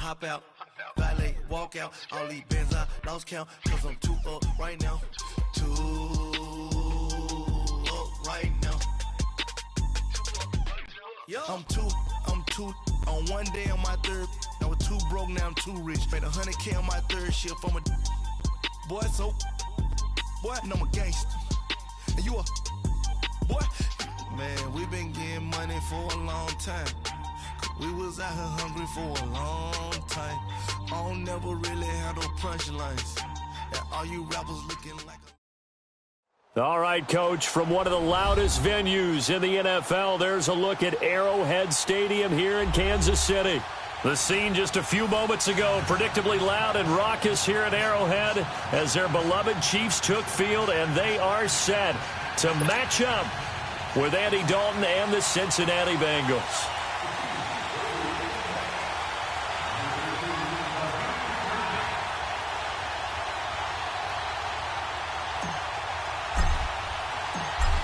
hop out, valet, walk out. All these bands I lost count, cause I'm too up right now. Too up right now. I'm too on one day on my third. I was too broke, now I'm too rich. Made 100K on my third shift. I'm a boy, so boy, and I'm a gangster. And you a boy. Man, we been getting money for a long time. We was out here hungry for a long time. I don't never really have no punchlines. And all you rappers looking like a... All right, Coach, from one of the loudest venues in the NFL, there's a look at Arrowhead Stadium here in Kansas City. The scene just a few moments ago, predictably loud and raucous here at Arrowhead as their beloved Chiefs took field, and they are set to match up with Andy Dalton and the Cincinnati Bengals.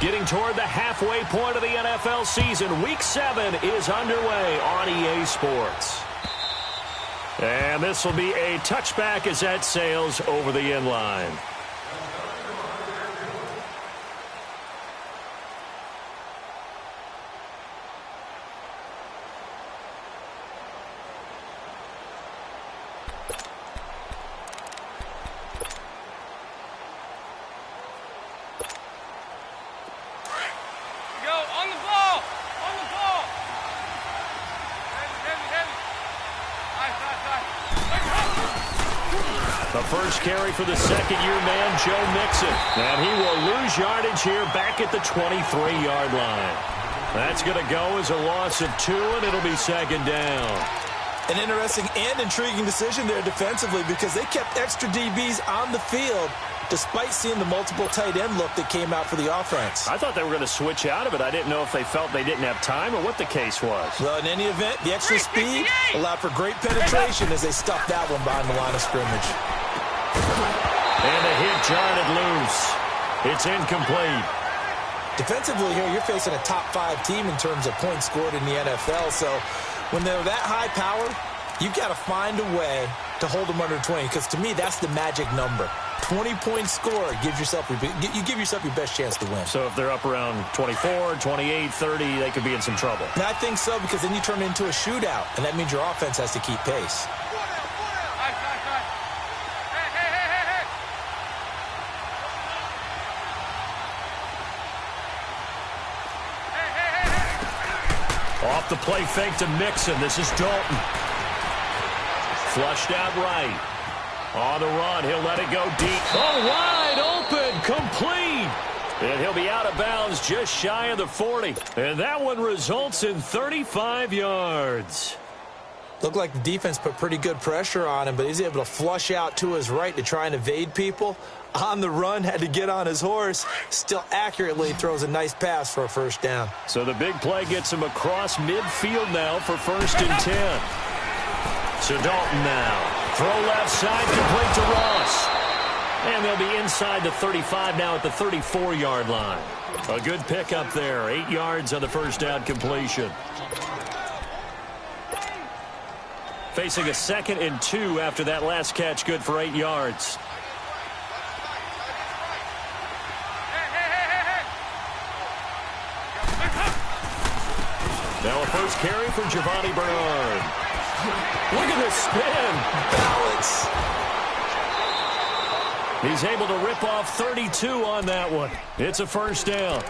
Getting toward the halfway point of the NFL season, Week 7 is underway on EA Sports. And this will be a touchback as that sails over the end line. The first carry for the second-year man, Joe Mixon. And he will lose yardage here back at the 23-yard line. That's going to go as a loss of 2, and it'll be second down. An interesting and intriguing decision there defensively because they kept extra DBs on the field despite seeing the multiple tight end look that came out for the offense. I thought they were going to switch out of it. I didn't know if they felt they didn't have time or what the case was. Well, in any event, the extra speed allowed for great penetration as they stuffed that one behind the line of scrimmage. And the hit jarred loose. It's incomplete. Defensively here, you're facing a top-5 team in terms of points scored in the NFL. So when they're that high power, you've got to find a way to hold them under 20. Because to me, that's the magic number. 20-point score gives yourself you give yourself your best chance to win. So if they're up around 24, 28, 30, they could be in some trouble. And I think so because then you turn it into a shootout, and that means your offense has to keep pace. Off the play fake to Mixon. This is Dalton. Flushed out right. On the run, he'll let it go deep. Oh, wide open, complete. And he'll be out of bounds just shy of the 40. And that one results in 35 yards. Looked like the defense put pretty good pressure on him, but he's able to flush out to his right to try and evade people. On the run, had to get on his horse. Still accurately throws a nice pass for a first down. So the big play gets him across midfield now for 1st and 10. So Dalton now. Throw left side, complete to Ross. And they'll be inside the 35 now at the 34-yard line. A good pickup there. 8 yards on the first down completion. Facing a 2nd and 2 after that last catch, good for 8 yards. Now a first carry for Giovanni Bernard. Look at this spin. Balance. He's able to rip off 32 on that one. It's a first down.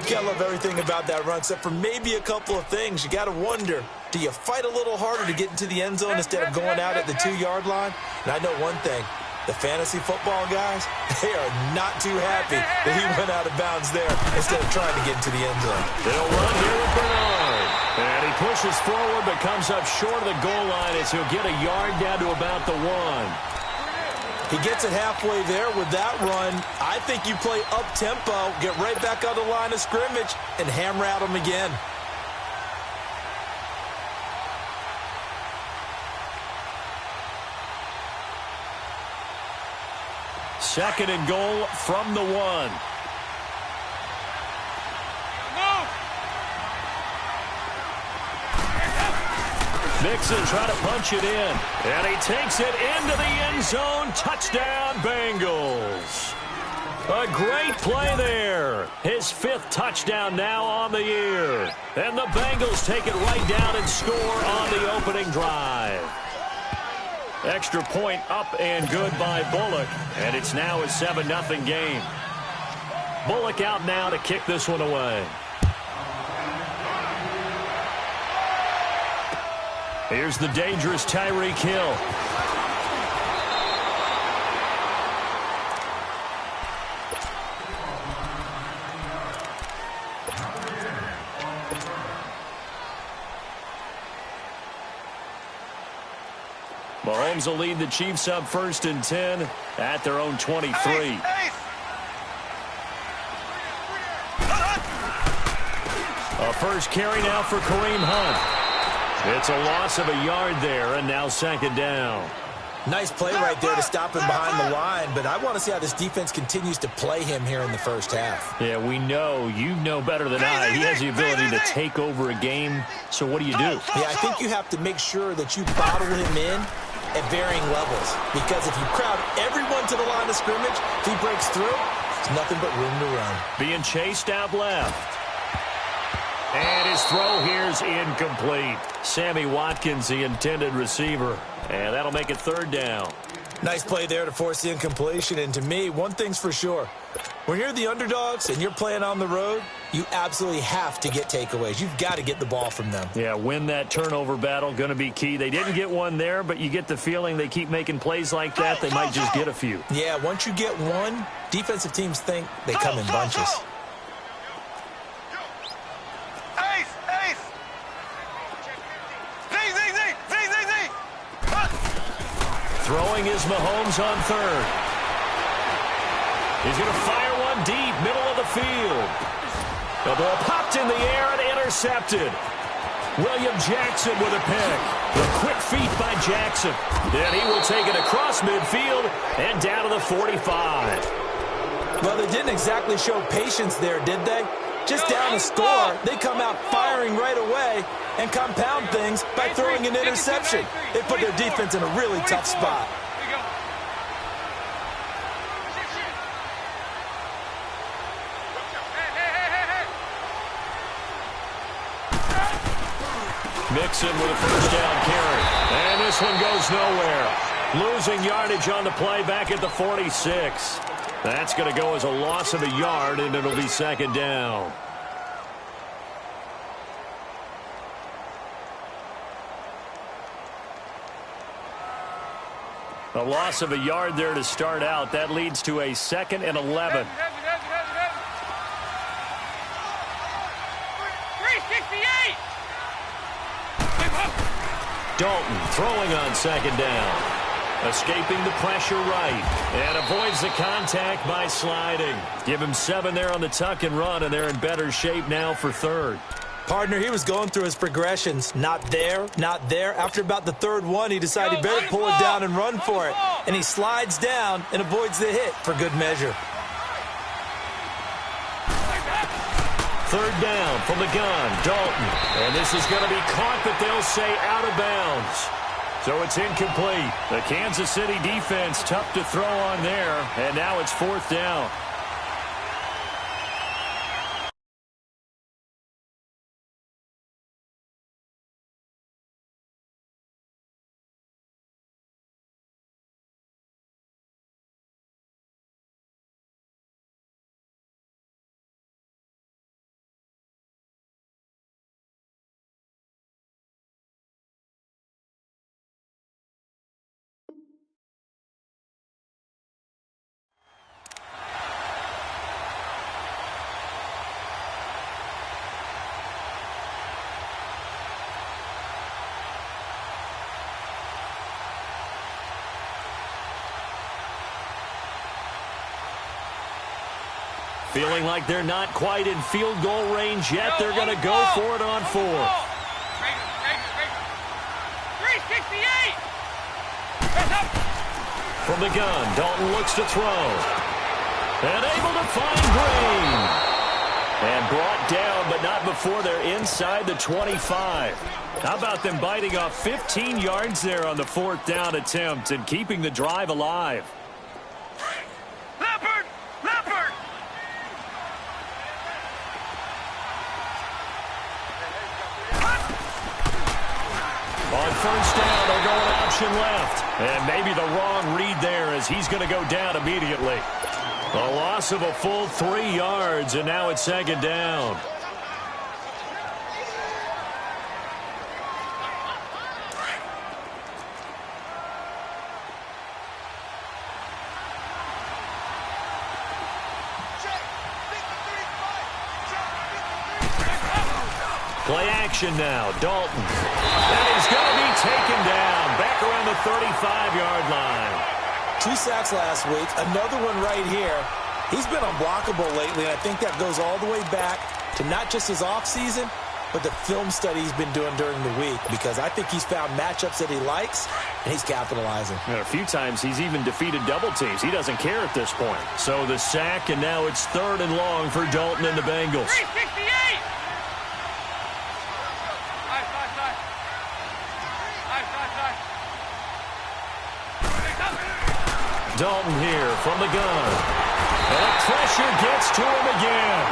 You gotta love everything about that run, except for maybe a couple of things. You gotta wonder, do you fight a little harder to get into the end zone instead of going out at the 2-yard line? And I know one thing. The fantasy football guys, they are not too happy that he went out of bounds there instead of trying to get into the end zone. They'll run here with Bernard. And he pushes forward but comes up short of the goal line as he'll get a yard down to about the 1. He gets it halfway there with that run. I think you play up-tempo, get right back on the line of scrimmage, and hammer at him again. Second and goal from the 1. Mixon trying to punch it in. And he takes it into the end zone. Touchdown, Bengals. A great play there. His 5th touchdown now on the year. And the Bengals take it right down and score on the opening drive. Extra point up and good by Bullock. And it's now a 7-0 game. Bullock out now to kick this one away. Here's the dangerous Tyreek Hill. Mahomes will lead the Chiefs up 1st and 10 at their own 23. A first carry now for Kareem Hunt. It's a loss of a yard there, and now 2nd down. Nice play right there to stop him behind the line, but I want to see how this defense continues to play him here in the first half. Yeah, we know. You know better than I. He has the ability to take over a game, so what do you do? Yeah, I think you have to make sure that you bottle him in at varying levels, because if you crowd everyone to the line of scrimmage, if he breaks through, it's nothing but room to run. Being chased out left. And his throw here's incomplete. Sammy Watkins, the intended receiver. And that'll make it 3rd down. Nice play there to force the incompletion. And to me, one thing's for sure. When you're the underdogs and you're playing on the road, you absolutely have to get takeaways. You've got to get the ball from them. Yeah, win that turnover battle, going to be key. They didn't get one there, but you get the feeling they keep making plays like that, they might just get a few. Yeah, once you get one, defensive teams think they come in bunches. Throwing is Mahomes on 3rd. He's going to fire one deep, middle of the field. The ball popped in the air and intercepted. William Jackson with a pick. The quick feet by Jackson. Then he will take it across midfield and down to the 45. Well, they didn't exactly show patience there, did they? Just down a score, they come out firing right away and compound things by throwing an interception. They put their defense in a really tough spot. Mixon with a first down carry. And this one goes nowhere. Losing yardage on the play back at the 46. That's going to go as a loss of a yard, and it'll be 2nd down. A loss of a yard there to start out. That leads to a 2nd and 11. Dalton throwing on 2nd down. Escaping the pressure right. And avoids the contact by sliding. Give him 7 there on the tuck and run, and they're in better shape now for 3rd. Partner, he was going through his progressions. Not there, not there. After about the 3rd one, he decided he better pull it down and run for it. And he slides down and avoids the hit for good measure. 3rd down from the gun, Dalton. And this is going to be caught, but they'll say out of bounds. So it's incomplete. The Kansas City defense tough to throw on there. And now it's 4th down. Feeling like they're not quite in field goal range yet. They're going to go for it on 4th. 368. From the gun, Dalton looks to throw. And able to find Green. And brought down, but not before they're inside the 25. How about them biting off 15 yards there on the 4th down attempt and keeping the drive alive? Leopard! Leopard! On 1st down, they're going option left. And maybe the wrong read there as he's going to go down immediately. A loss of a full 3 yards, and now it's 2nd down. Play action now. Dalton. And he's going to be taken down. Back around the 35-yard line. 2 sacks last week. Another one right here. He's been unblockable lately, and I think that goes all the way back to not just his offseason, but the film study he's been doing during the week, because I think he's found matchups that he likes, and he's capitalizing. A few times he's even defeated double teams. He doesn't care at this point. So the sack, and now it's 3rd and long for Dalton and the Bengals. 368! Dalton here from the gun. And the pressure gets to him again.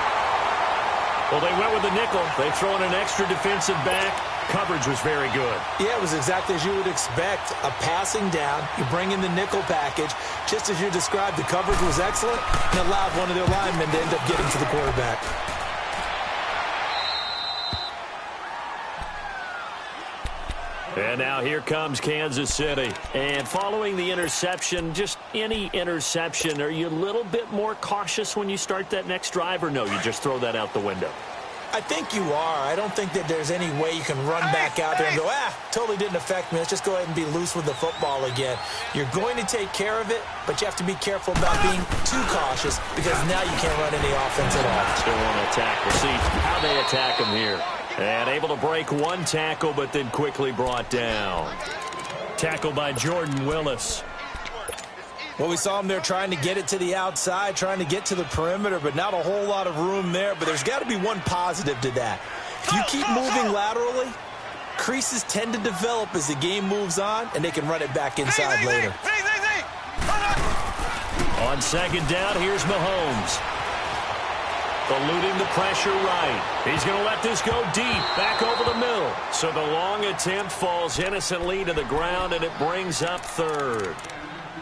Well, they went with the nickel. They throw in an extra defensive back. Coverage was very good. Yeah, it was exactly as you would expect. A passing down. You bring in the nickel package. Just as you described, the coverage was excellent and allowed one of their linemen to end up getting to the quarterback. And now here comes Kansas City. And following the interception, just any interception, are you a little bit more cautious when you start that next drive, or no, you just throw that out the window? I think you are. I don't think that there's any way you can run back out there and go, totally didn't affect me. Let's just go ahead and be loose with the football again. You're going to take care of it, but you have to be careful about being too cautious, because now you can't run any offense at all. Still want to attack. We'll see how they attack him here. And able to break one tackle, but then quickly brought down. Tackle by Jordan Willis. Well, we saw him there trying to get it to the outside, trying to get to the perimeter, but not a whole lot of room there. But there's got to be one positive to that. If you keep moving laterally, creases tend to develop as the game moves on, and they can run it back inside later. On 2nd down, here's Mahomes. Eluding the pressure right. He's going to let this go deep, back over the middle. So the long attempt falls innocently to the ground, and it brings up 3rd.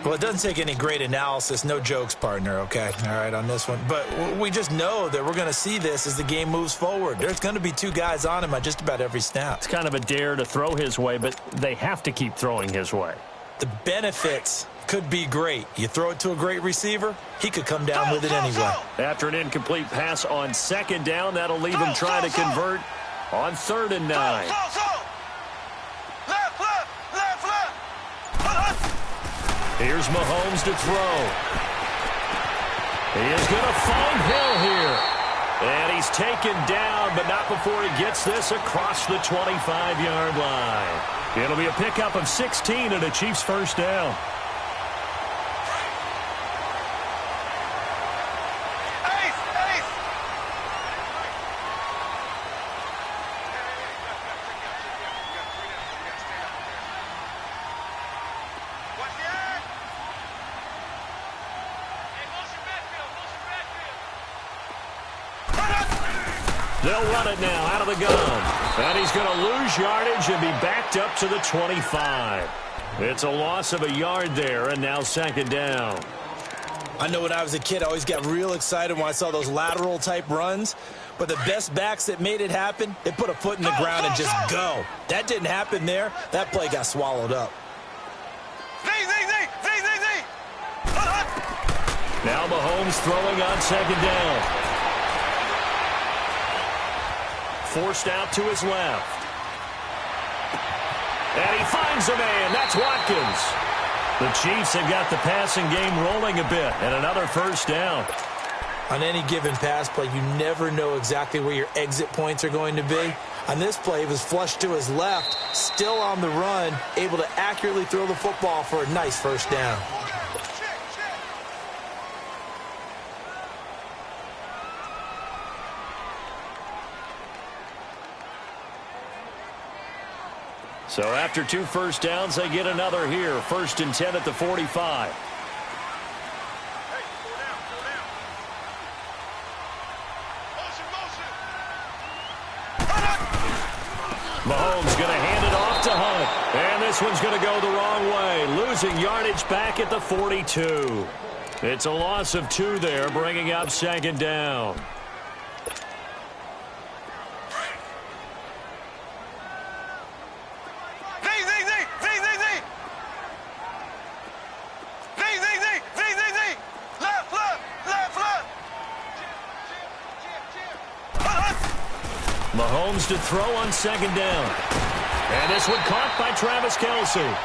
Well, it doesn't take any great analysis. No jokes, partner, okay? All right, on this one. But we just know that we're going to see this as the game moves forward. There's going to be 2 guys on him on just about every snap. It's kind of a dare to throw his way, but they have to keep throwing his way. The benefits could be great. You throw it to a great receiver, he could come down with it anyway. After an incomplete pass on 2nd down, that'll leave him trying to convert on 3rd and 9. Here's Mahomes to throw. He is going to find Hill here. And he's taken down, but not before he gets this across the 25-yard line. It'll be a pickup of 16 and a Chiefs 1st down. They'll run it now out of the gun. And he's going to lose yardage and be backed up to the 25. It's a loss of a yard there, and now 2nd down. I know when I was a kid, I always got real excited when I saw those lateral-type runs. But the best backs that made it happen, they put a foot in the ground and just go. That didn't happen there. That play got swallowed up. Now Mahomes throwing on 2nd down. Forced out to his left. And he finds a man. That's Watkins. The Chiefs have got the passing game rolling a bit. And another 1st down. On any given pass play, you never know exactly where your exit points are going to be. On this play, it was flushed to his left, still on the run, able to accurately throw the football for a nice 1st down. So after 2 first downs, they get another here. 1st and 10 at the 45. Mahomes going to hand it off to Hunt. And this one's going to go the wrong way. Losing yardage back at the 42. It's a loss of 2 there, bringing up 2nd down. Mahomes to throw on 2nd down. And this one caught by Travis Kelce.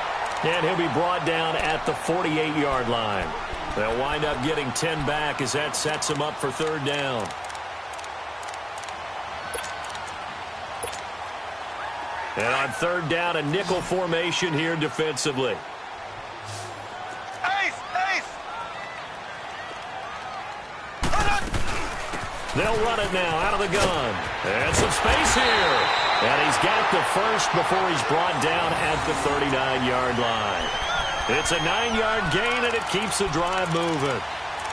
And he'll be brought down at the 48-yard line. They'll wind up getting 10 back as that sets them up for 3rd down. And on 3rd down, a nickel formation here defensively. They'll run it now out of the gun. And some space here. And he's got the first before he's brought down at the 39-yard line. It's a 9-yard gain, and it keeps the drive moving.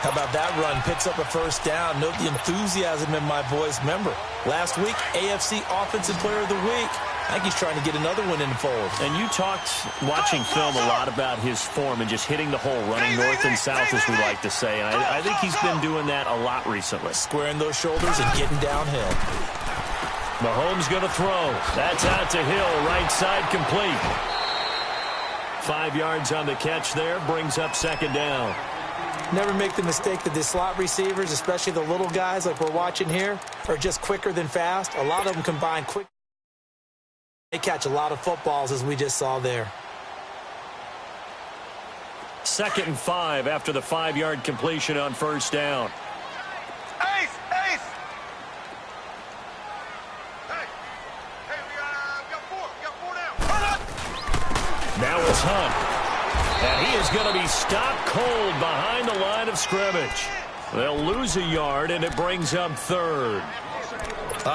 How about that run? Picks up a 1st down. Note the enthusiasm in my voice. Remember, last week, AFC Offensive Player of the Week. I think he's trying to get another one in the fold. And you talked, watching film, a lot about his form and just hitting the hole, running north and south, as we like to say. And I think he's been doing that a lot recently. Squaring those shoulders and getting downhill. Mahomes going to throw. That's out to Hill, right side complete. 5 yards on the catch there, brings up 2nd down. Never make the mistake that the slot receivers, especially the little guys like we're watching here, are just quicker than fast. A lot of them combine quick. They catch a lot of footballs, as we just saw there. 2nd and 5 after the 5-yard completion on 1st down. Ace! Hey, we got 4 down. Now it's Hunt. And he is going to be stopped cold behind the line of scrimmage. They'll lose a yard, and it brings up 3rd.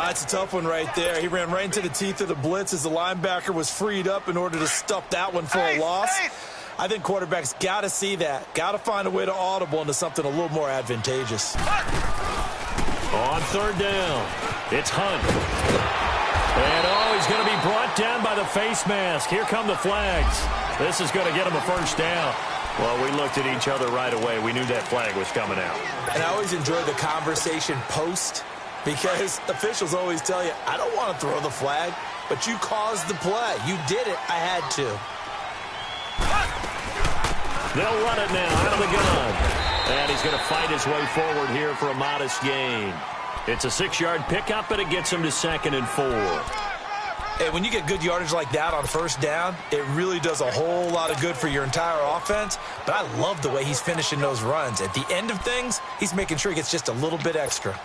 It's a tough one right there. He ran right into the teeth of the blitz as the linebacker was freed up in order to stuff that one for a loss. I think quarterbacks got to see that. Got to find a way to audible into something a little more advantageous. On 3rd down, it's Hunt. And, he's going to be brought down by the face mask. Here come the flags. This is going to get him a 1st down. Well, we looked at each other right away. We knew that flag was coming out. And I always enjoy the conversation post, because officials always tell you, I don't want to throw the flag, but you caused the play. You did it. I had to. They'll run it now out of the gun. And he's going to fight his way forward here for a modest gain. It's a 6-yard pickup, and it gets him to 2nd and 4. Hey, when you get good yardage like that on 1st down, it really does a whole lot of good for your entire offense. But I love the way he's finishing those runs. At the end of things, he's making sure he gets just a little bit extra.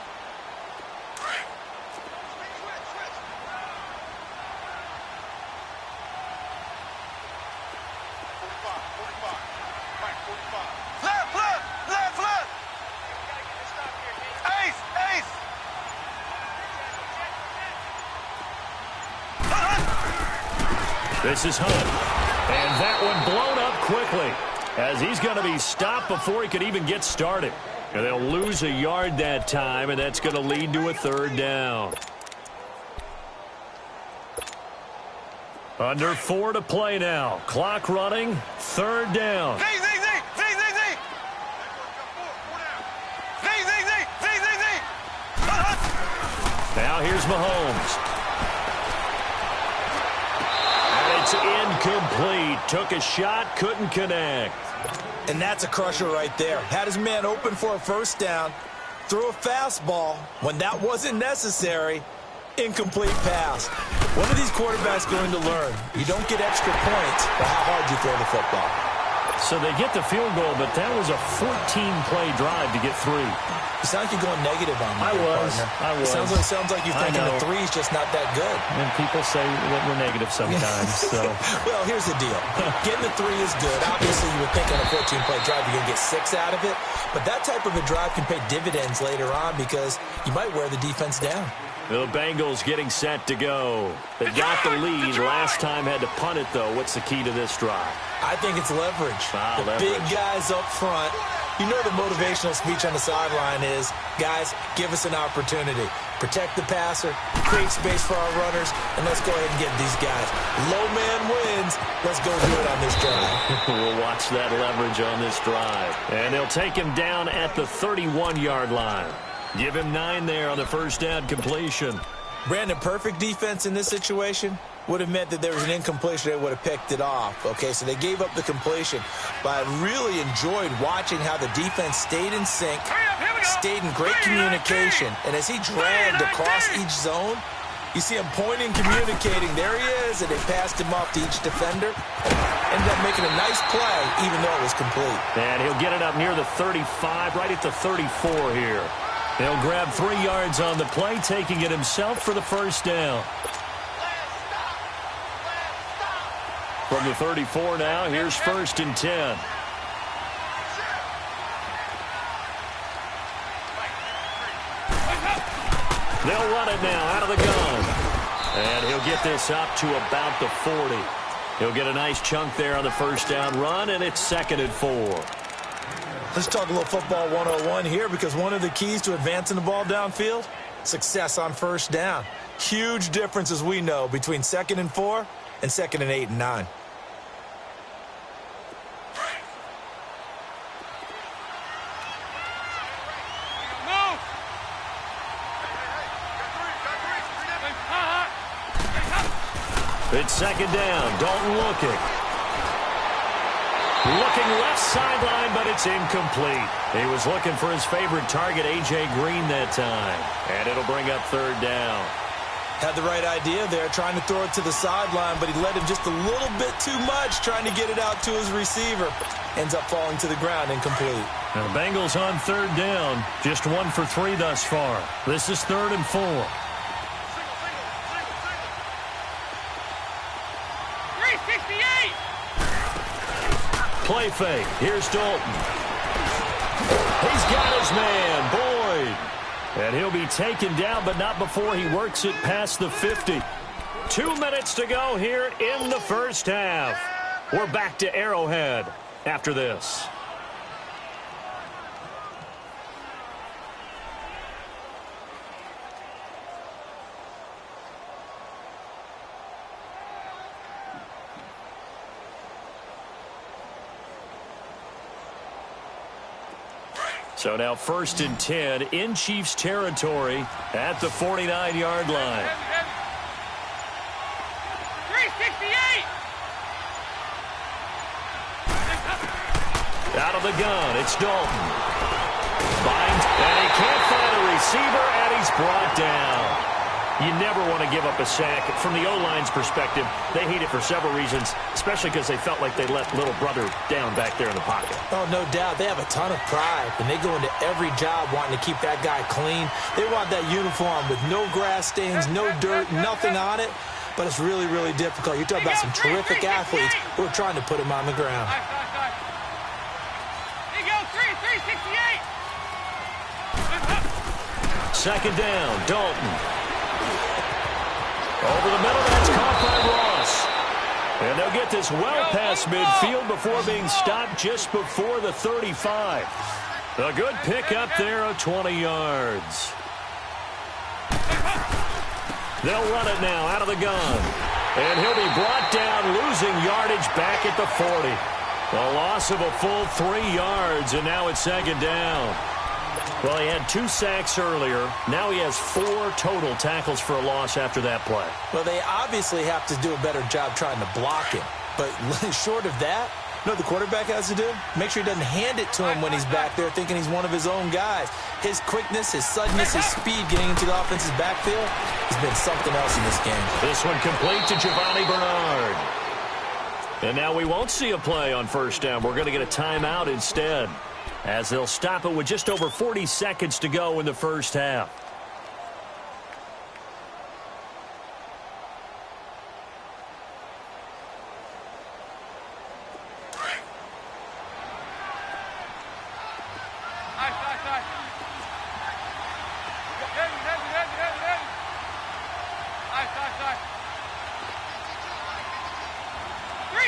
This is Hunt. And that one blown up quickly as he's going to be stopped before he could even get started. And they'll lose a yard that time, and that's going to lead to a 3rd down. Under 4 to play now. Clock running. 3rd down. Now here's Mahomes. It's incomplete. Took a shot, couldn't connect. And that's a crusher right there. Had his man open for a 1st down. Threw a fastball when that wasn't necessary. Incomplete pass. When are these quarterbacks going to learn? You don't get extra points for how hard you throw the football. So they get the field goal, but that was a 14-play drive to get 3. You sound like you're going negative on me, I was. Sounds like you're thinking the 3's just not that good. And people say that we're negative sometimes. So. Well, here's the deal. Getting the 3 is good. Obviously, you would think on a 14-play drive you're going to get 6 out of it. But that type of a drive can pay dividends later on because you might wear the defense down. The Bengals getting set to go. They got the lead. Last time had to punt it, though. What's the key to this drive? I think it's leverage. Leverage. Big guys up front. You know the motivational speech on the sideline is, guys, give us an opportunity. Protect the passer, create space for our runners, and let's go ahead and get these guys. Low man wins. Let's go do it on this drive. We'll watch that leverage on this drive. And they'll take him down at the 31-yard line. Give him 9 there on the first down completion. Brandon, perfect defense in this situation would have meant that there was an incompletion. They would have picked it off. Okay, so they gave up the completion. But I really enjoyed watching how the defense stayed in sync, stayed in great communication. And as he dragged across each zone, you see him pointing, communicating. There he is, and they passed him off to each defender. Ended up making a nice play, even though it was complete. And he'll get it up near the 35, right at the 34 here. He'll grab 3 yards on the play, taking it himself for the first down. From the 34 now, here's 1st and 10. They'll run it now out of the gun. And he'll get this up to about the 40. He'll get a nice chunk there on the first down run, and it's 2nd and 4. Let's talk a little football 101 here, because one of the keys to advancing the ball downfield, success on first down. Huge difference, as we know, between 2nd and 4 and 2nd and 8 and 9. It's 2nd down. Dalton looking. Looking left sideline, but it's incomplete. He was looking for his favorite target, A.J. Green, that time. And it'll bring up 3rd down. Had the right idea there, trying to throw it to the sideline, but he led him just a little bit too much, trying to get it out to his receiver. Ends up falling to the ground, incomplete. Now, Bengals on 3rd down. Just 1 for 3 thus far. This is 3rd and 4. Play fake. Here's Dalton. He's got his man, Boyd. And he'll be taken down, but not before he works it past the 50. 2 minutes to go here in the first half. We're back to Arrowhead after this. So now 1st and 10 in Chiefs territory at the 49-yard line. 368. Out of the gun, it's Dalton. Finds, and he can't find a receiver, and he's brought down. You never want to give up a sack. From the O-line's perspective, they hate it for several reasons, especially because they felt like they let little brother down back there in the pocket. Oh, no doubt. They have a ton of pride, and they go into every job wanting to keep that guy clean. They want that uniform with no grass stains, no dirt, nothing on it. But it's really, really difficult. You're talking about some terrific athletes who are trying to put him on the ground. Here you go, 368. 2nd down, Dalton. Over the middle, that's caught by Ross. And they'll get this well past midfield before being stopped just before the 35. A good pickup there of 20 yards. They'll run it now out of the gun. And he'll be brought down, losing yardage back at the 40. A loss of a full 3 yards, and now it's 2nd down. Well, he had 2 sacks earlier. Now he has 4 total tackles for a loss after that play. Well, they obviously have to do a better job trying to block him. But short of that, you know what the quarterback has to do? Make sure he doesn't hand it to him when he's back there thinking he's one of his own guys. His quickness, his suddenness, his speed getting into the offense's backfield has been something else in this game. This one complete to Giovanni Bernard. And now we won't see a play on 1st down. We're going to get a timeout instead, as they'll stop it with just over 40 seconds to go in the first half.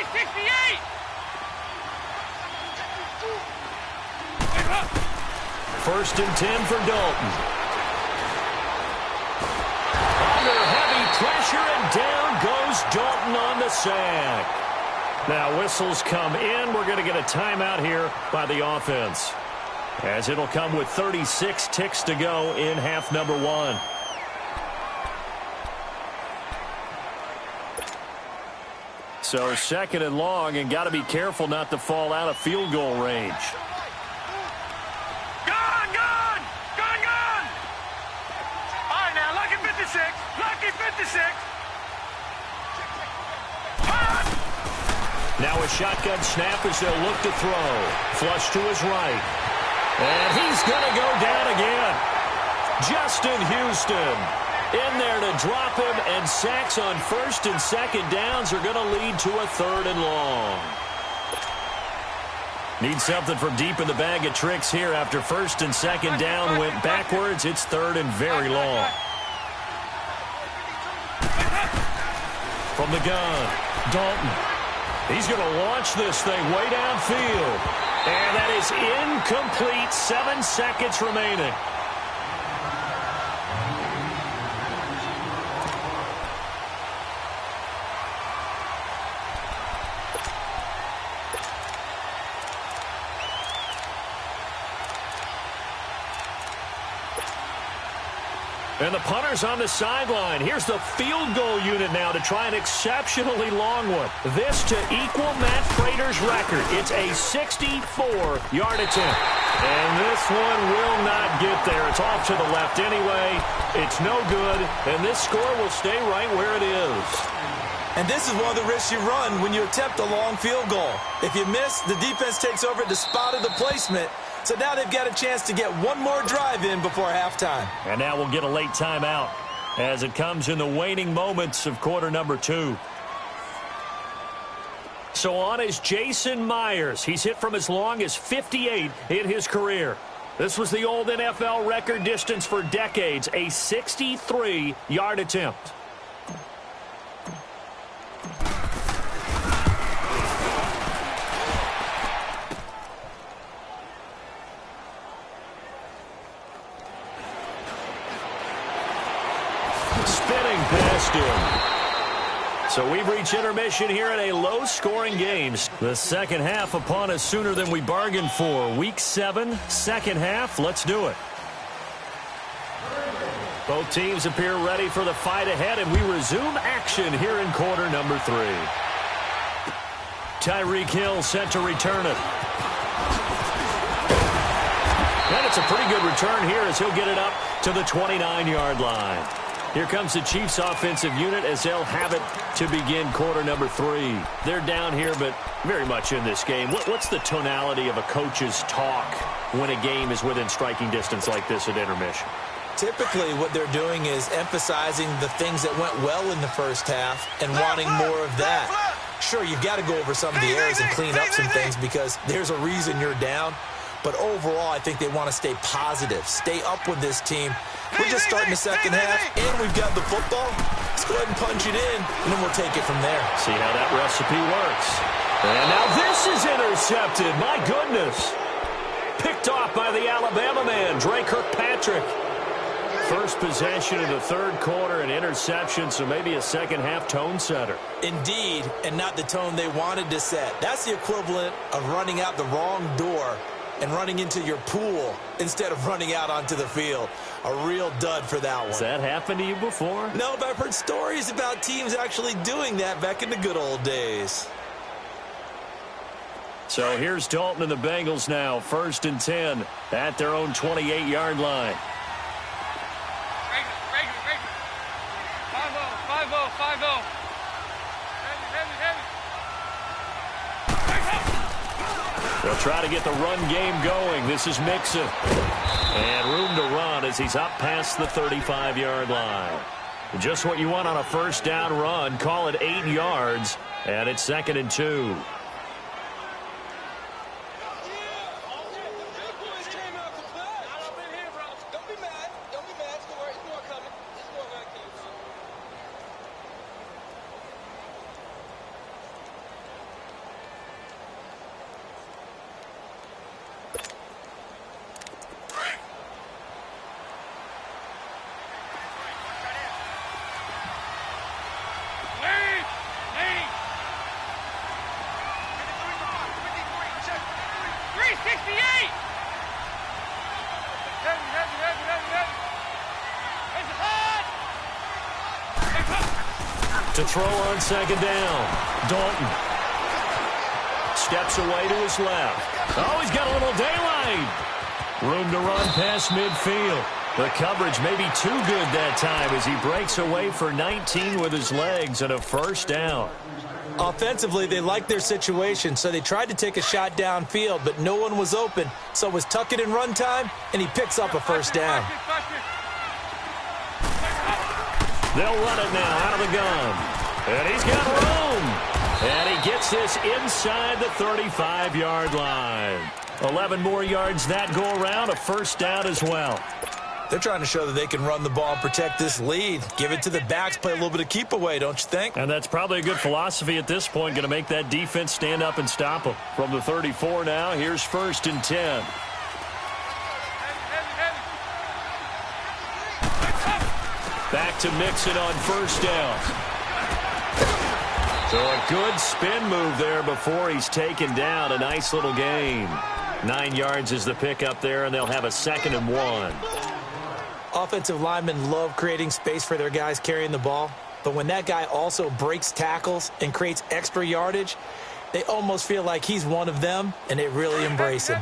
368! First and 10 for Dalton. Under heavy pressure, and down goes Dalton on the sack. Now whistles come in. We're going to get a timeout here by the offense, as it'll come with 36 ticks to go in half number one. So second and long, and got to be careful not to fall out of field goal range. Gone! Gone! Gone! Gone! All right, now, lucky 56. Lucky 56. Now a shotgun snap as they'll look to throw. Flush to his right. And he's going to go down again. Justin Houston in there to drop him, and sacks on first and second downs are going to lead to a third and long. Need something from deep in the bag of tricks here after first and second down went backwards. It's third and very long. From the gun, Dalton. He's going to launch this thing way downfield. And that is incomplete. 7 seconds remaining. And the punter's on the sideline. Here's the field goal unit now to try an exceptionally long one. This to equal Matt Prater's record. It's a 64-yard attempt. And this one will not get there. It's off to the left anyway. It's no good. And this score will stay right where it is. And this is one of the risks you run when you attempt a long field goal. If you miss, the defense takes over at the spot of the placement. So now they've got a chance to get one more drive in before halftime. And now we'll get a late timeout as it comes in the waning moments of quarter number 2. So on is Jason Myers. He's hit from as long as 58 in his career. This was the old NFL record distance for decades, a 63-yard attempt. Spinning past him. So we've reached intermission here in a low-scoring game. The second half upon us sooner than we bargained for. Week 7, second half. Let's do it. Both teams appear ready for the fight ahead, and we resume action here in quarter number 3. Tyreek Hill set to return it. And it's a pretty good return here as he'll get it up to the 29-yard line. Here comes the Chiefs offensive unit as they'll have it to begin quarter number 3. They're down here, but very much in this game. What's the tonality of a coach's talk when a game is within striking distance like this at intermission? Typically, what they're doing is emphasizing the things that went well in the first half and wanting more of that. Sure, you've got to go over some of the errors and clean up some things because there's a reason you're down. But overall, I think they want to stay positive, stay up with this team. We're just starting the second half, and we've got the football. Let's go ahead and punch it in, and then we'll take it from there. See how that recipe works. And now this is intercepted. My goodness. Picked off by the Alabama man, Dre Kirkpatrick. First possession of the third quarter, an interception, so maybe a second half tone setter. Indeed, and not the tone they wanted to set. That's the equivalent of running out the wrong door and running into your pool instead of running out onto the field. A real dud for that one. Has that happened to you before? No, but I've heard stories about teams actually doing that back in the good old days. So here's Dalton and the Bengals now. First and 10 at their own 28-yard line. 5-0. They'll try to get the run game going. This is Mixon. And room to run as he's up past the 35-yard line. Just what you want on a first down run. Call it 8 yards. And it's 2nd and 2. 68! To throw on second down. Dalton steps away to his left. Oh, he's got a little daylight. Room to run past midfield. The coverage may be too good that time as he breaks away for 19 with his legs and a first down. Offensively, they liked their situation, so they tried to take a shot downfield, but no one was open. So it was tuck it in run time, and he picks up a first down. They'll run it now out of the gun. And he's got room. And he gets this inside the 35-yard line. 11 more yards that go around, a first down as well. They're trying to show that they can run the ball and protect this lead. Give it to the backs, play a little bit of keep away, don't you think? And that's probably a good philosophy at this point, going to make that defense stand up and stop them. From the 34 now, here's 1st and 10. Back to Mixon on first down. So a good spin move there before he's taken down. A nice little gain. 9 yards is the pickup there, and they'll have a 2nd and 1. Offensive linemen love creating space for their guys carrying the ball, but when that guy also breaks tackles and creates extra yardage, they almost feel like he's one of them, and they really embrace him.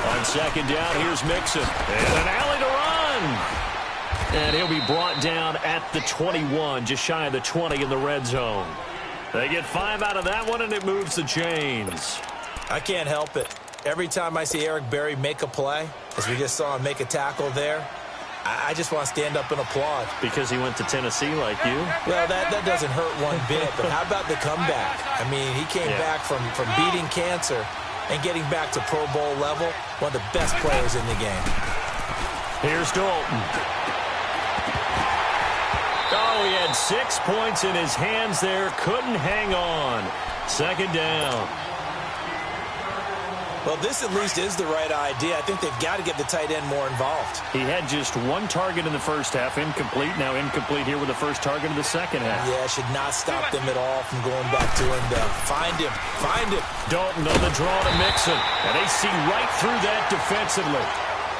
On second down, here's Mixon. And an alley to run. And he'll be brought down at the 21, just shy of the 20 in the red zone. They get 5 out of that one, and it moves the chains. I can't help it. Every time I see Eric Berry make a play, as we just saw him make a tackle there, I just want to stand up and applaud. Because he went to Tennessee like you? Well, that doesn't hurt one bit, but how about the comeback? I mean, he came back from beating cancer and getting back to Pro Bowl level, one of the best players in the game. Here's Dalton. Oh, he had 6 points in his hands there. Couldn't hang on. 2nd down. Well, this at least is the right idea. I think they've got to get the tight end more involved. He had just 1 target in the first half. Incomplete. Now incomplete here with the first target of the second half. Yeah, should not stop them at all from going back to him. Find him. Find him. Dalton on the draw to Mixon. And they see right through that defensively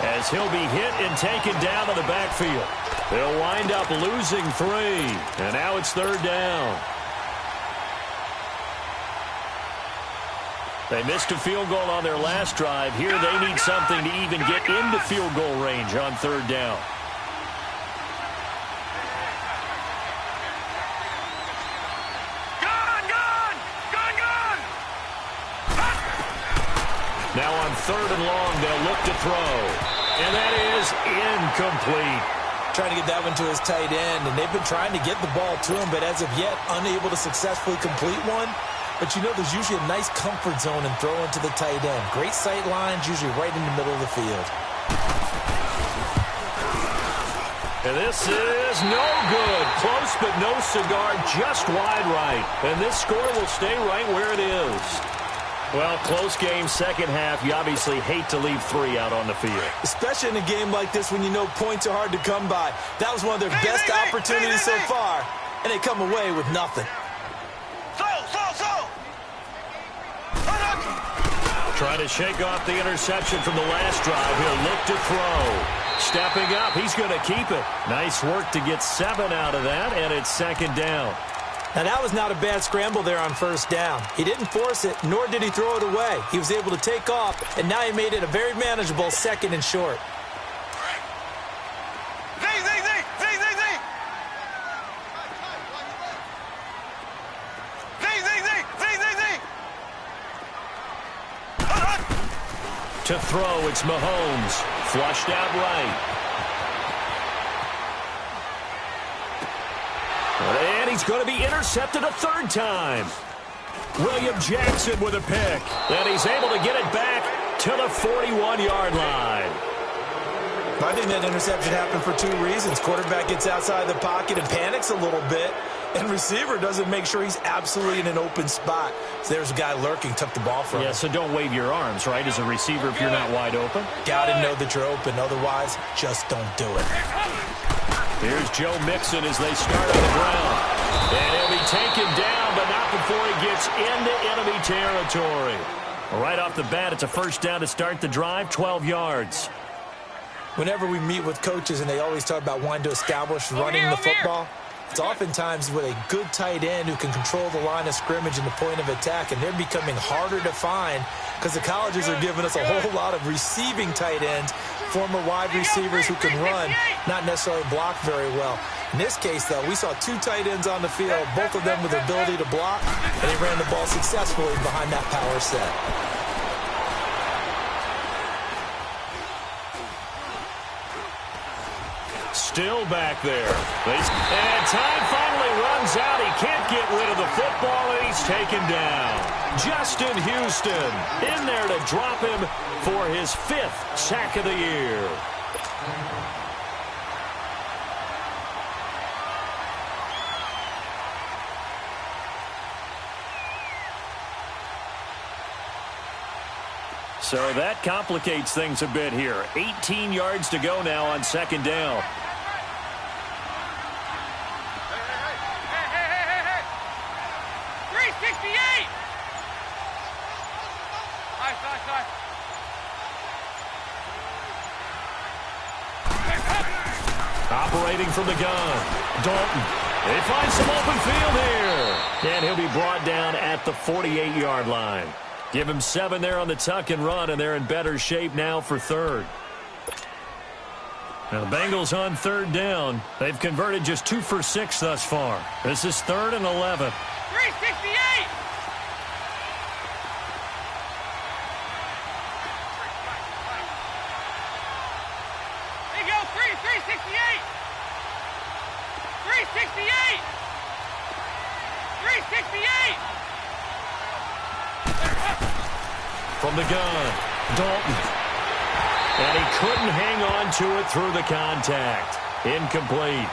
as he'll be hit and taken down to the backfield. They'll wind up losing 3. And now it's 3rd down. They missed a field goal on their last drive. Here they need something to even get into field goal range on 3rd down. Now on 3rd and long, they'll look to throw. And that is incomplete. Trying to get that one to his tight end, and they've been trying to get the ball to him, but as of yet, unable to successfully complete one. But you know, there's usually a nice comfort zone in throwing to the tight end. Great sight lines, usually right in the middle of the field. And this is no good. Close, but no cigar, just wide right. And this score will stay right where it is. Well, close game, second half. You obviously hate to leave 3 out on the field. Especially in a game like this when you know points are hard to come by. That was one of their best opportunities so far, and they come away with nothing. Trying to shake off the interception from the last drive. He'll look to throw. Stepping up, he's going to keep it. Nice work to get 7 out of that, and it's 2nd down. Now, that was not a bad scramble there on 1st down. He didn't force it, nor did he throw it away. He was able to take off, and now he made it a very manageable 2nd and short. To throw, it's Mahomes. Flushed out right. And he's going to be intercepted a 3rd time. William Jackson with a pick. And he's able to get it back to the 41-yard line. I think that interception happened for 2 reasons. Quarterback gets outside the pocket and panics a little bit. And receiver doesn't make sure he's absolutely in an open spot. So there's a guy lurking, took the ball from him. Yeah, so don't wave your arms, right, as a receiver if you're not wide open. Got to know that you're open. Otherwise, just don't do it. Here's Joe Mixon as they start on the ground. And he'll be taken down, but not before he gets into enemy territory. Right off the bat, it's a first down to start the drive, 12 yards. Whenever we meet with coaches and they always talk about wanting to establish running the football, it's oftentimes with a good tight end who can control the line of scrimmage and the point of attack, and they're becoming harder to find because the colleges are giving us a whole lot of receiving tight ends, former wide receivers who can run, not necessarily block very well. In this case, though, we saw two tight ends on the field, both of them with the ability to block, and they ran the ball successfully behind that power set. Still back there. And time finally runs out. He can't get rid of the football, and he's taken down. Justin Houston in there to drop him for his 5th sack of the year. So that complicates things a bit here. 18 yards to go now on second down. Operating from the gun, Dalton. They find some open field here. And he'll be brought down at the 48-yard line. Give him 7 there on the tuck and run, and they're in better shape now for third. Now the Bengals on third down. They've converted just 2 for 6 thus far. This is 3rd and 11. 368! There you go, 368! 368! 368! From the gun, Dalton. And he couldn't hang on to it through the contact. Incomplete.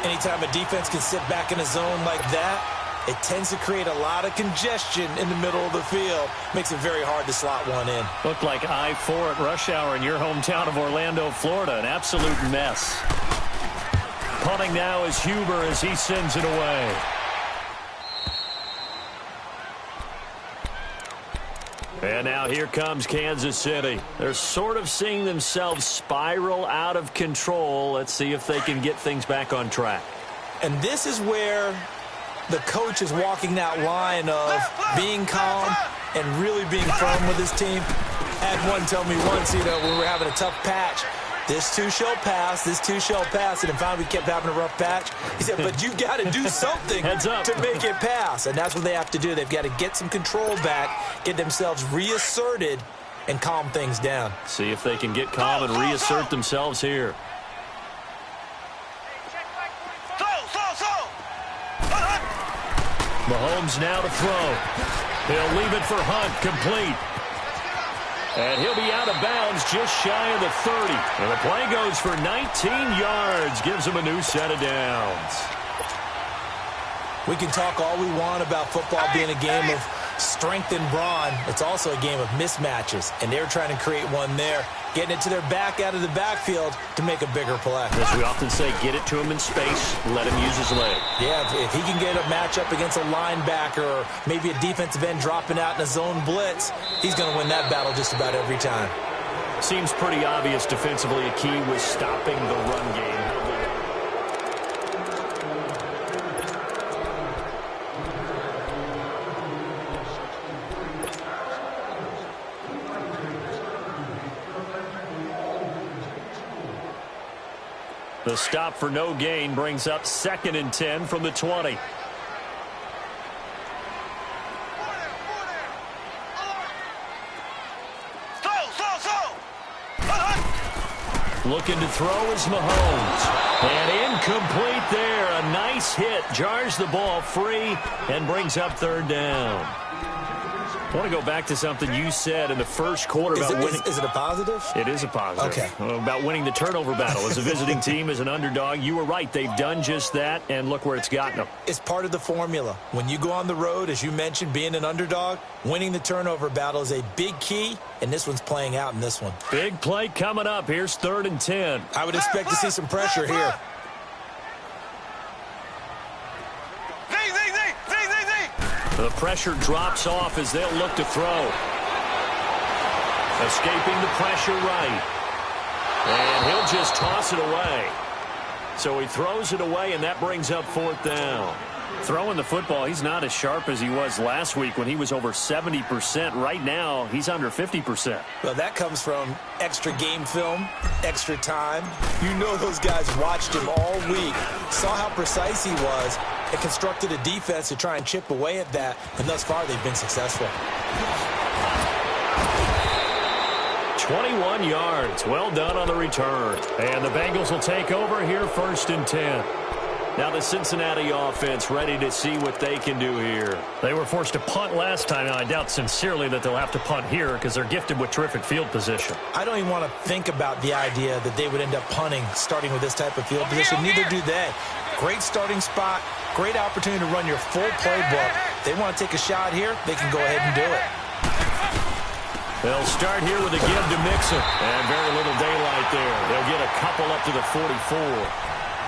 Anytime a defense can sit back in a zone like that, it tends to create a lot of congestion in the middle of the field. Makes it very hard to slot one in. Looked like I-4 at rush hour in your hometown of Orlando, Florida. An absolute mess. Punting now is Huber as he sends it away. And now here comes Kansas City. They're sort of seeing themselves spiral out of control. Let's see if they can get things back on track. And this is where the coach is walking that line of being calm and really being firm with his team. I had one tell me once, when we were having a tough patch, this too shall pass, this too shall pass. And finally we kept having a rough patch. He said, but you got to do something to make it pass. And that's what they have to do. They've got to get some control back, get themselves reasserted, and calm things down. See if they can get calm and reassert themselves here. Mahomes now to throw. He'll leave it for Hunt, complete. And he'll be out of bounds just shy of the 30. And the play goes for 19 yards. Gives him a new set of downs. We can talk all we want about football being a game of strength and brawn. It's also a game of mismatches. And they're trying to create one there. Getting it to their back out of the backfield to make a bigger play. As we often say, get it to him in space, let him use his leg. Yeah, if he can get a matchup against a linebacker or maybe a defensive end dropping out in a zone blitz, he's going to win that battle just about every time. Seems pretty obvious defensively a key was stopping the run game. The stop for no gain brings up 2nd and 10 from the 20. Looking to throw is Mahomes. And incomplete there. A nice hit. Jars the ball free and brings up 3rd down. I want to go back to something you said in the first quarter about winning. Is it a positive? It is a positive. Okay. About winning the turnover battle. As a visiting team, as an underdog, you were right. They've done just that, and look where it's gotten them. It's part of the formula. When you go on the road, as you mentioned, being an underdog, winning the turnover battle is a big key, and this one's playing out in this one. Big play coming up. Here's 3rd and 10. I would expect to see some pressure here. The pressure drops off as they'll look to throw. Escaping the pressure right. And he'll just toss it away. So he throws it away, and that brings up 4th down. Throwing the football, he's not as sharp as he was last week when he was over 70%. Right now, he's under 50%. Well, that comes from extra game film, extra time. You know those guys watched him all week, saw how precise he was, and constructed a defense to try and chip away at that, and thus far they've been successful. 21 yards. Well done on the return. And the Bengals will take over here 1st and 10. Now the Cincinnati offense ready to see what they can do here. They were forced to punt last time, and I doubt sincerely that they'll have to punt here because they're gifted with terrific field position. I don't even want to think about the idea that they would end up punting starting with this type of field position. Neither do they. Great starting spot, great opportunity to run your full playbook. They want to take a shot here, they can go ahead and do it. They'll start here with a give to Mixon, and very little daylight there. They'll get a couple up to the 44.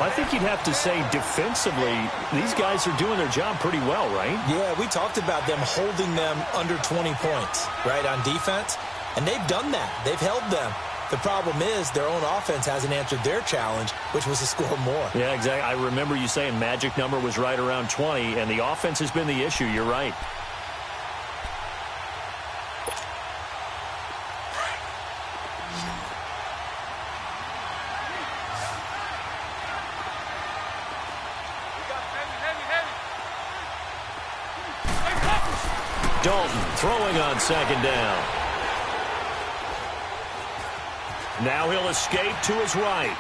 I think you'd have to say defensively, these guys are doing their job pretty well, right? Yeah, we talked about them holding them under 20 points, right, on defense. And they've done that. They've held them. The problem is their own offense hasn't answered their challenge, which was to score more. Yeah, exactly. I remember you saying magic number was right around 20, and the offense has been the issue. You're right. Dalton throwing on 2nd down. Now he'll escape to his right.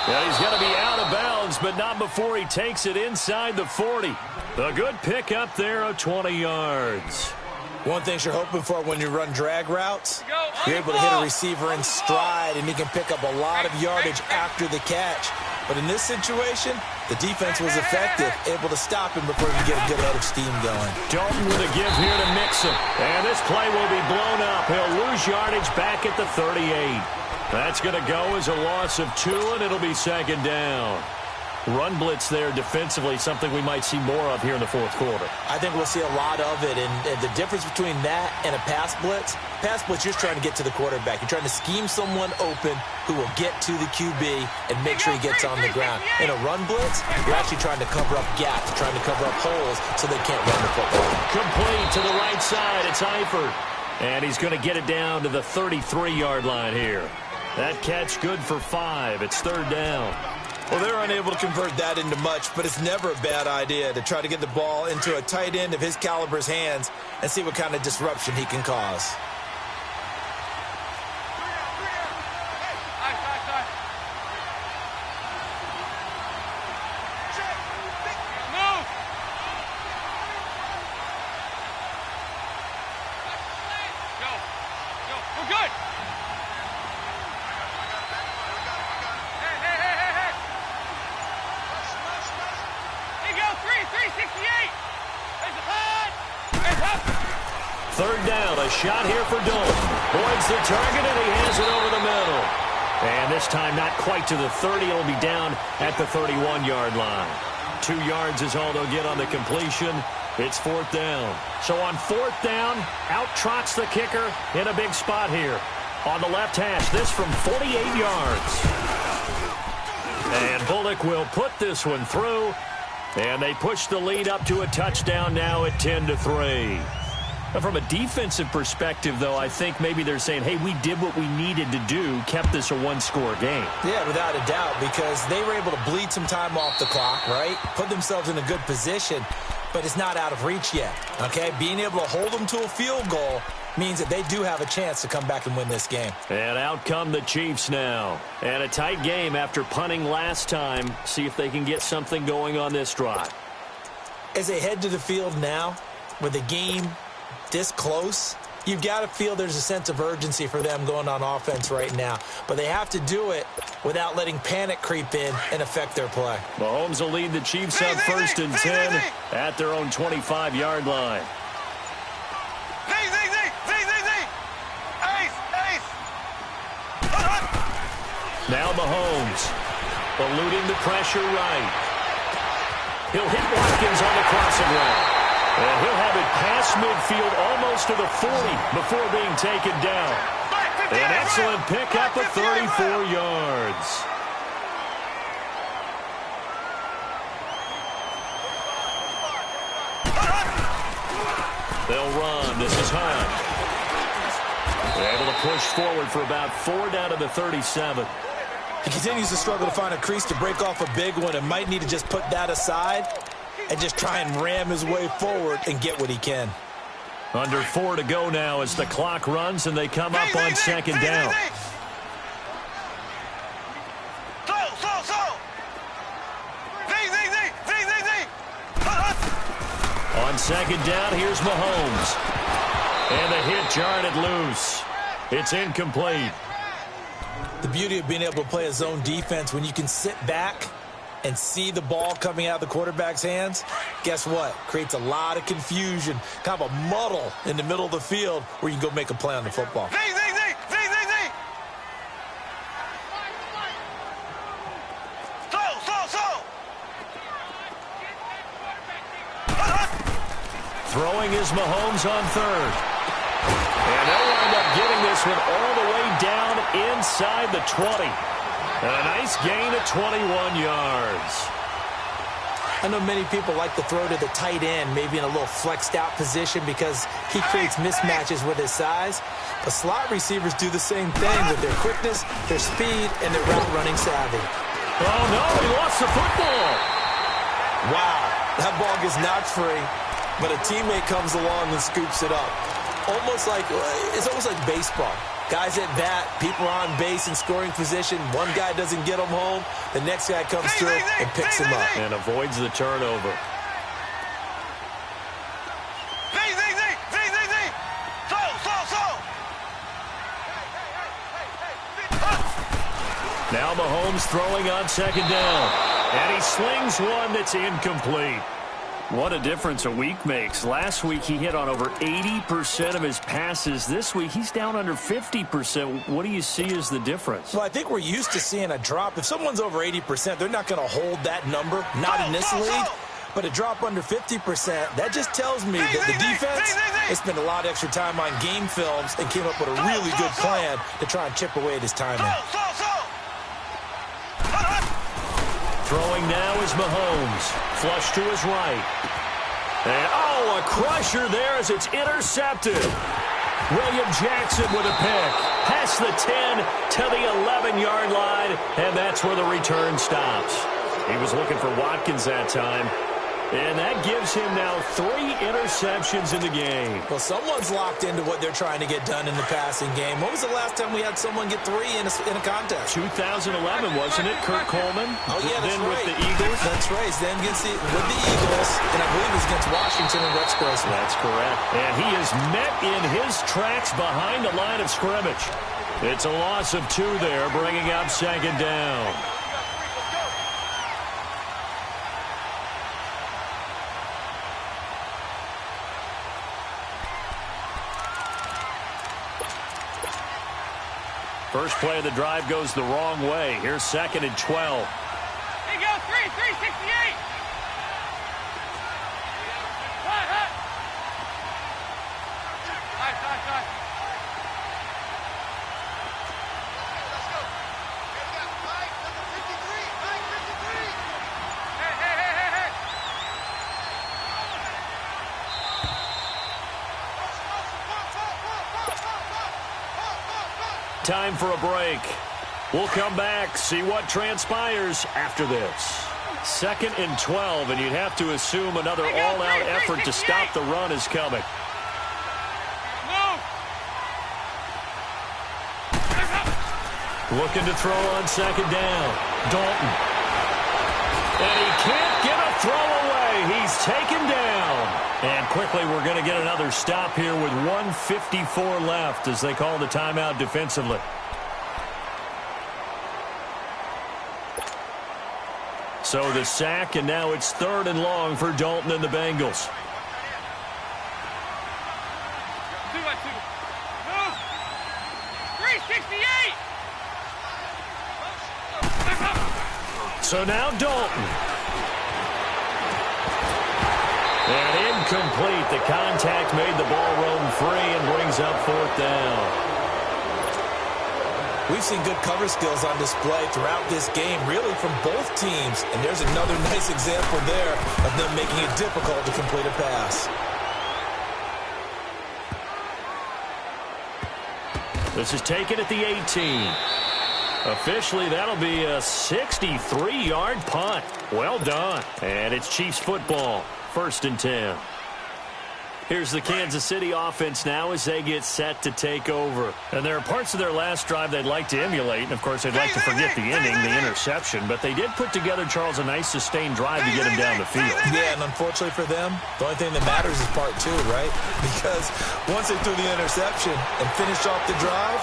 Yeah, he's going to be out of bounds, but not before he takes it inside the 40. A good pickup there of 20 yards. One thing you're hoping for when you run drag routes, you're able to hit a receiver in stride, and he can pick up a lot of yardage after the catch. But in this situation, the defense was effective, able to stop him before he could get a good head of steam going. Dalton with a give here to Mixon. And this play will be blown up. He'll lose yardage back at the 38. That's going to go as a loss of 2, and it'll be 2nd down. Run blitz there defensively, something we might see more of here in the 4th quarter. I think we'll see a lot of it, and the difference between that and a pass blitz, you're trying to get to the quarterback. You're trying to scheme someone open who will get to the QB and make sure he gets on the ground. In a run blitz, you're actually trying to cover up gaps, trying to cover up holes so they can't run the football. Complete to the right side. It's Eifert. And he's going to get it down to the 33-yard line here. That catch good for 5. It's 3rd down. Well, they're unable to convert that into much, but it's never a bad idea to try to get the ball into a tight end of his caliber's hands and see what kind of disruption he can cause. Shot here for Dalton. Boyd's the target, and he has it over the middle. And this time not quite to the 30. It'll be down at the 31-yard line. 2 yards is all they'll get on the completion. It's 4th down. So on 4th down, out trots the kicker in a big spot here. On the left hash, this from 48 yards. And Bullock will put this one through. And they push the lead up to a touchdown now at 10-3. From a defensive perspective, though, I think maybe they're saying, hey, we did what we needed to do, kept this a 1-score game. Yeah, without a doubt, because they were able to bleed some time off the clock, right? Put themselves in a good position, but it's not out of reach yet, okay? Being able to hold them to a field goal means that they do have a chance to come back and win this game. And out come the Chiefs now. And a tight game after punting last time. See if they can get something going on this drive. As they head to the field now, with the game this close, you've got to feel there's a sense of urgency for them going on offense right now. But they have to do it without letting panic creep in and affect their play. Mahomes will lead the Chiefs on 1st and 10 at their own 25-yard line. Now Mahomes, eluding the pressure right. He'll hit Watkins on the crossing route. And he'll have it past midfield almost to the 40 before being taken down. An excellent pickup of 34 yards. They'll run. This is Hunt. They're able to push forward for about 4 down to the 37. He continues to struggle to find a crease to break off a big one and might need to just put that aside and just try and ram his way forward and get what he can. Under 4 to go now as the clock runs and they come up on 2nd down. On 2nd down, here's Mahomes. And the hit jarred it loose. It's incomplete. The beauty of being able to play a zone defense when you can sit back and see the ball coming out of the quarterback's hands, guess what? Creates a lot of confusion, kind of a muddle in the middle of the field where you can go make a play on the football. Throwing is Mahomes on 3rd. And they'll wind up getting this one all the way down inside the 20. And a nice gain of 21 yards. I know many people like to throw to the tight end, maybe in a little flexed out position because he creates mismatches with his size. But slot receivers do the same thing with their quickness, their speed, and their route running savvy. Oh, no, he lost the football. Wow, that ball gets knocked free, but a teammate comes along and scoops it up. It's almost like baseball. Guys at bat, people are on base in scoring position. One guy doesn't get him home. The next guy comes through and picks him up. And avoids the turnover. Now Mahomes throwing on 2nd down. And he slings one that's incomplete. What a difference a week makes. Last week he hit on over 80% of his passes. This week he's down under 50%. What do you see as the difference? Well, I think we're used to seeing a drop. If someone's over 80%, they're not going to hold that number, not in this league. But a drop under 50%, that just tells me that the defense has spent a lot of extra time on game films and came up with a really good plan to try and chip away at his timing. Throwing now is Mahomes. Flush to his right. And, a crusher there as it's intercepted. William Jackson with a pick. Past the 10 to the 11-yard line, and that's where the return stops. He was looking for Watkins that time. And that gives him now 3 interceptions in the game. Well, someone's locked into what they're trying to get done in the passing game. When was the last time we had someone get 3 in a contest? 2011, wasn't it? Kurt Coleman? Oh, yeah, that's then right. With the Eagles? That's right. Then with the Eagles, and I believe it was against Washington and Rex Grossman. That's correct. And he is met in his tracks behind the line of scrimmage. It's a loss of 2 there, bringing up 2nd down. First play of the drive goes the wrong way. Here's 2nd and 12. Here you go, 368. Nice. Let's go. We got Mike, number 53. Mike, 53. Hey. Time for a break. We'll come back, see what transpires after this. 2nd and 12, and you'd have to assume another all-out effort to stop the run is coming. Looking to throw on 2nd down. Dalton. And he can't get a throw away. He's taken down. And quickly, we're going to get another stop here with 1:54 left as they call the timeout defensively. So the sack, and now it's 3rd and long for Dalton and the Bengals. 368. So now Dalton. And incomplete. The contact made the ball roam free and brings up 4th down. We've seen good cover skills on display throughout this game, really from both teams. And there's another nice example there of them making it difficult to complete a pass. This is taken at the 18. Officially, that'll be a 63-yard punt. Well done. And it's Chiefs football. 1st and 10. Here's the Kansas City offense now as they get set to take over. And there are parts of their last drive they'd like to emulate. And, of course, they'd like to forget the ending, the interception. But they did put together, Charles, a nice sustained drive to get him down the field. Yeah, and unfortunately for them, the only thing that matters is part 2, right? Because once they threw the interception and finished off the drive,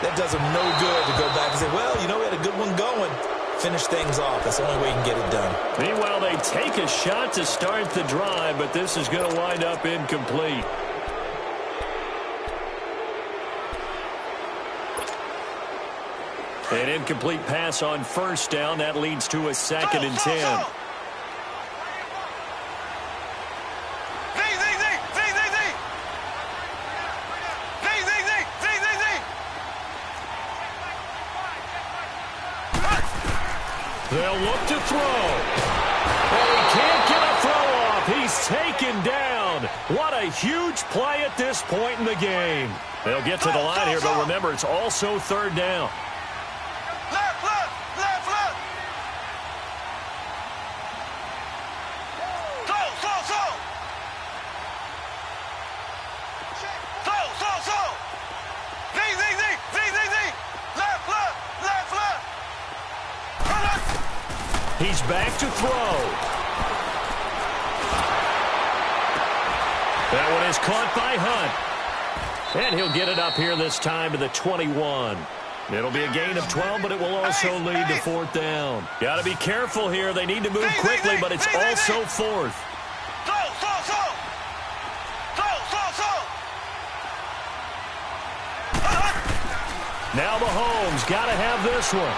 that does them no good to go back and say, well, you know, we had a good one going. Finish things off. That's the only way you can get it done. Meanwhile, they take a shot to start the drive, but this is going to wind up incomplete. An incomplete pass on 1st down. That leads to a 2nd and 10. They'll look to throw. And he can't get a throw off. He's taken down. What a huge play at this point in the game. They'll get to the line here, but remember, it's also 3rd down. Left, left, left, left. Slow, slow, slow. Slow, slow, slow. Zing, zing, zing, zing, zing, zing. Left, left, left, left. He's back to throw. That one is caught by Hunt. And he'll get it up here this time to the 21. It'll be a gain of 12, but it will also lead to 4th down. Got to be careful here. They need to move quickly, but it's also 4th. Slow, slow, slow. Slow, slow, slow. Now Mahomes got to have this one.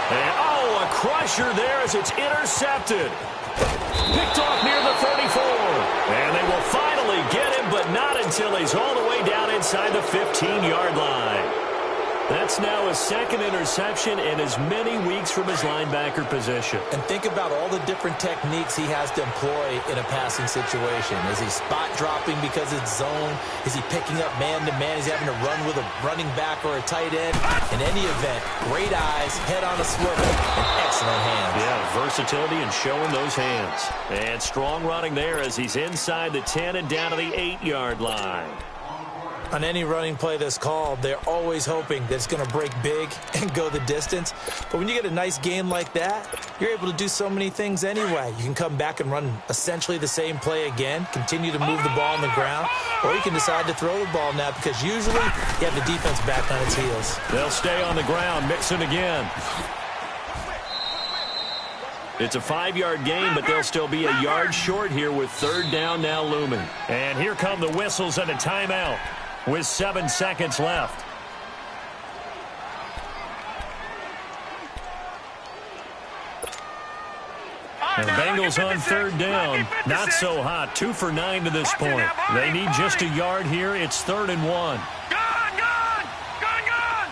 And, oh, a crusher there as it's intercepted. Picked off near the 34. And they will finally get him, but not until he's all the way down inside the 15-yard line. That's now his 2nd interception in as many weeks from his linebacker position. And think about all the different techniques he has to employ in a passing situation. Is he spot dropping because it's zone? Is he picking up man-to-man? Is he having to run with a running back or a tight end? In any event, great eyes, head on a swivel, and excellent hands. Yeah, versatility and showing those hands. And strong running there as he's inside the 10 and down to the 8-yard line. On any running play that's called, they're always hoping that it's going to break big and go the distance. But when you get a nice game like that, you're able to do so many things anyway. You can come back and run essentially the same play again, continue to move the ball on the ground, or you can decide to throw the ball now because usually you have the defense back on its heels. They'll stay on the ground, mix it again. It's a 5-yard gain, but they'll still be a yard short here with 3rd down now looming. And here come the whistles and a timeout with 7 seconds left. And Bengals on 3rd down. Not so hot. 2 for 9 to this point. They need just a yard here. It's 3rd and 1. Gone, gone, gone, gone.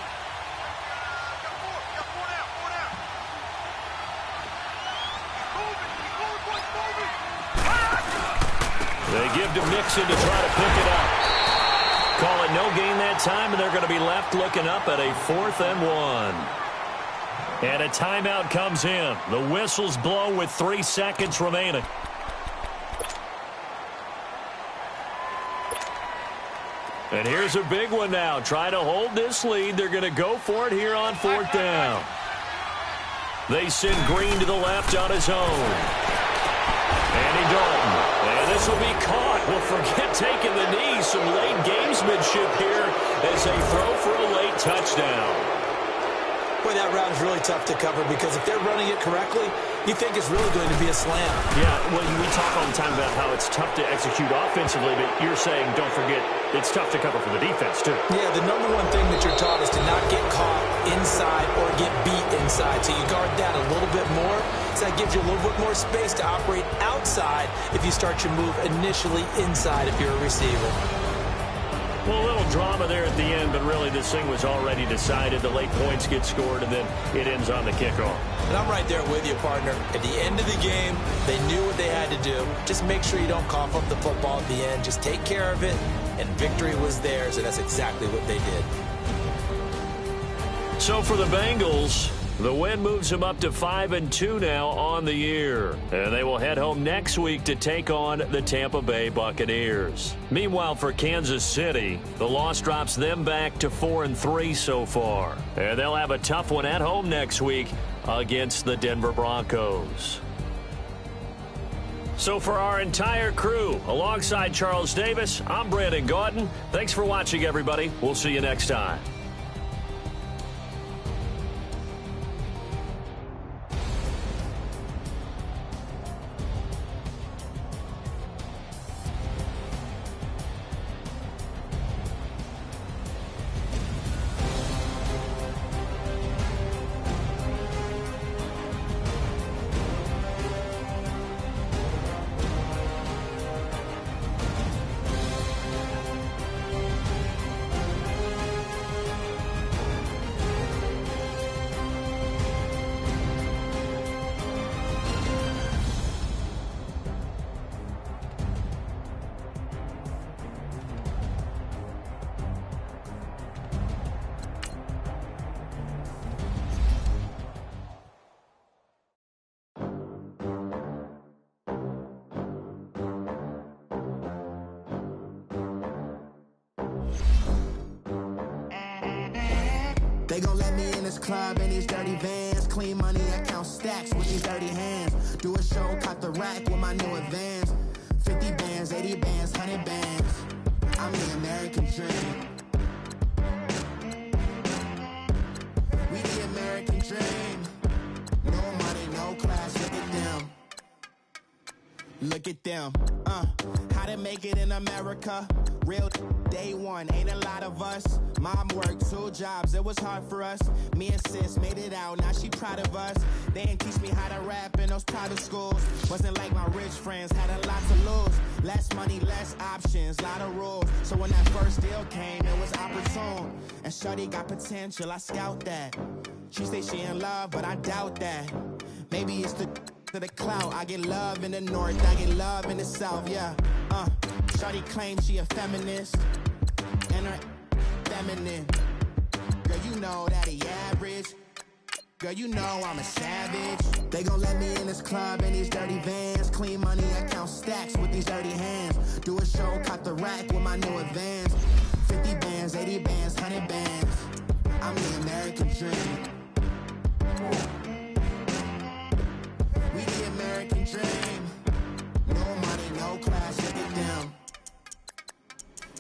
They give to Mixon to try to pick it up. Call it no gain that time, and they're going to be left looking up at a 4th and 1. And a timeout comes in. The whistles blow with 3 seconds remaining. And here's a big one now. Try to hold this lead. They're going to go for it here on 4th down. They send Green to the left on his own. Andy Dalton. This will be caught. Well, forget taking the knee. Some late gamesmanship here as they throw for a late touchdown. Boy, that route is really tough to cover because if they're running it correctly, you think it's really going to be a slam. Yeah, well, we talk all the time about how it's tough to execute offensively, but you're saying, don't forget, it's tough to cover for the defense, too. Yeah, the number one thing that you're taught is to not get caught inside or get beat inside. So you guard that a little bit more. So that gives you a little bit more space to operate outside if you start your move initially inside if you're a receiver. Well, a little drama there at the end, but really this thing was already decided. The late points get scored, and then it ends on the kickoff. And I'm right there with you, partner. At the end of the game, they knew what they had to do. Just make sure you don't cough up the football at the end. Just take care of it, and victory was theirs, and that's exactly what they did. So for the Bengals, the win moves them up to 5-2 now on the year. And they will head home next week to take on the Tampa Bay Buccaneers. Meanwhile, for Kansas City, the loss drops them back to 4-3 so far. And they'll have a tough one at home next week against the Denver Broncos. So for our entire crew, alongside Charles Davis, I'm Brandon Gaudin. Thanks for watching, everybody. We'll see you next time. They gon' let me in this club in these dirty vans. Clean money, I count stacks with these dirty hands. Do a show, caught the rack with my new advance. 50 bands, 80 bands, 100 bands. I'm the American dream. We the American dream. No money, no class, look at them. Look at them, how to make it in America. Real day one, ain't a lot of us. Mom worked 2 jobs, it was hard for us. Me and sis made it out, now she proud of us. They didn't teach me how to rap in those private schools. Wasn't like my rich friends, had a lot to lose. Less money, less options, lot of rules. So when that first deal came, it was opportune. And shorty got potential, I scout that. She say she in love, but I doubt that. Maybe it's the clout. I get love in the north, I get love in the south, yeah. Shorty claims she a feminist, and her feminine. Girl, you know that he average. Girl, you know I'm a savage. They gon' let me in this club in these dirty vans. Clean money, I count stacks with these dirty hands. Do a show, caught the rack with my new advance. 50 bands, 80 bands, 100 bands. I'm the American dream. We the American dream. No money, no class, look at them.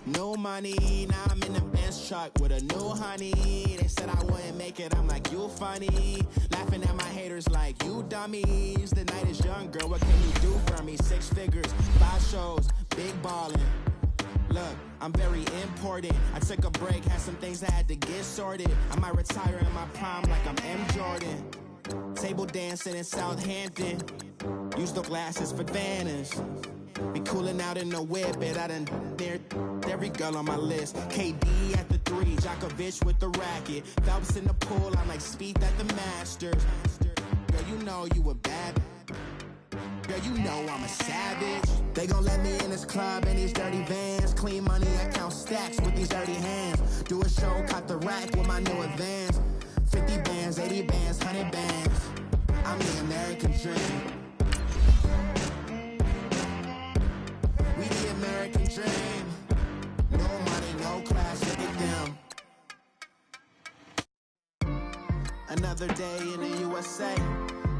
No money, now I'm in the Benz truck with a new honey. They said I wouldn't make it, I'm like, you funny. Laughing at my haters like, you dummies. The night is young, girl, what can you do for me? 6 figures, 5 shows, big ballin'. Look, I'm very important. I took a break, had some things I had to get sorted. I might retire in my prime like I'm M. Jordan. Table dancing in Southampton. Use the glasses for Vannas. Be cooling out in the whip, and I done dared every girl on my list. KD at the 3, Djokovic with the racket. Phelps in the pool, I'm like Speed at the Masters. Girl, you know you a bad. Girl, you know I'm a savage. They gon' let me in this club in these dirty vans. Clean money, I count stacks with these dirty hands. Do a show, caught the rack with my new advance. 50 bands, 80 bands, 100 bands. I'm the American dream. We the American dream. No money, no class, look at them. Another day in the USA.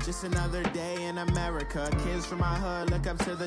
Just another day in America. Kids from my hood look up to the